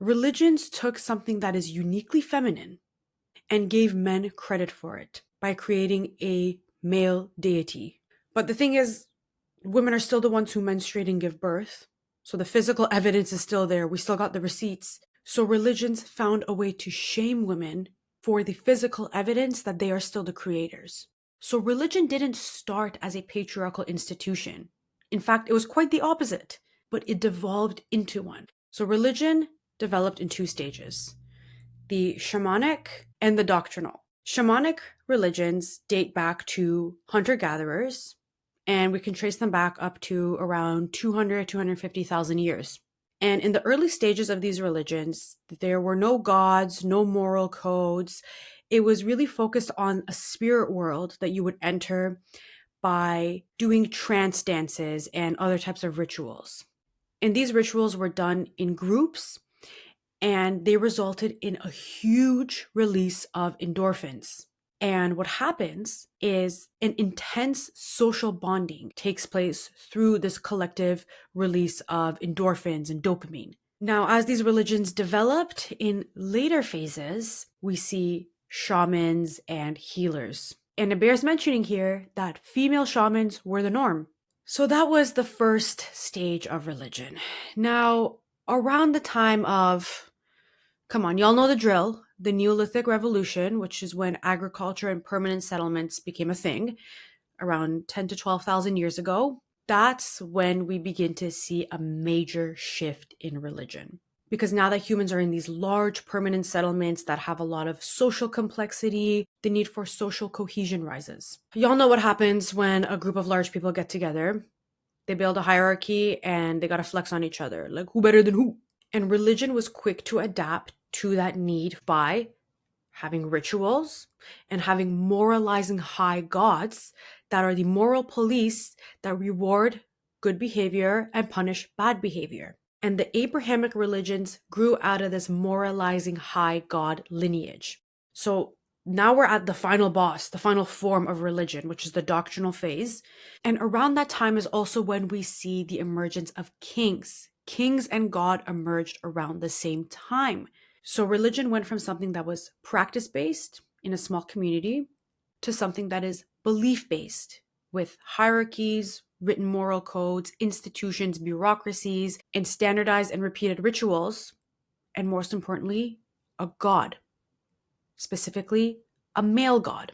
Religions took something that is uniquely feminine and gave men credit for it by creating a male deity. But the thing is, women are still the ones who menstruate and give birth. So the physical evidence is still there. We still got the receipts. So religions found a way to shame women for the physical evidence that they are still the creators. So religion didn't start as a patriarchal institution. In fact, it was quite the opposite, but it devolved into one. So religion developed in two stages: the shamanic and the doctrinal. Shamanic religions date back to hunter-gatherers, and we can trace them back up to around 200, 250,000 years. And in the early stages of these religions, there were no gods, no moral codes. It was really focused on a spirit world that you would enter by doing trance dances and other types of rituals. And these rituals were done in groups, and they resulted in a huge release of endorphins. And what happens is an intense social bonding takes place through this collective release of endorphins and dopamine. Now, as these religions developed in later phases, we see shamans and healers. And it bears mentioning here that female shamans were the norm. So that was the first stage of religion. Now, around the time of, come on, y'all know the drill, the Neolithic Revolution, which is when agriculture and permanent settlements became a thing, around 10 to 12,000 years ago, that's when we begin to see a major shift in religion. Because now that humans are in these large permanent settlements that have a lot of social complexity, the need for social cohesion rises. Y'all know what happens when a group of large people get together. They build a hierarchy and they gotta flex on each other, like who better than who? And religion was quick to adapt to that need by having rituals and having moralizing high gods that are the moral police that reward good behavior and punish bad behavior. And the Abrahamic religions grew out of this moralizing high god lineage. So now we're at the final boss, the final form of religion, which is the doctrinal phase. And around that time is also when we see the emergence of kings. Kings and God emerged around the same time. So religion went from something that was practice-based in a small community to something that is belief-based with hierarchies, written moral codes, institutions, bureaucracies, and standardized and repeated rituals, and most importantly, a god, specifically a male god.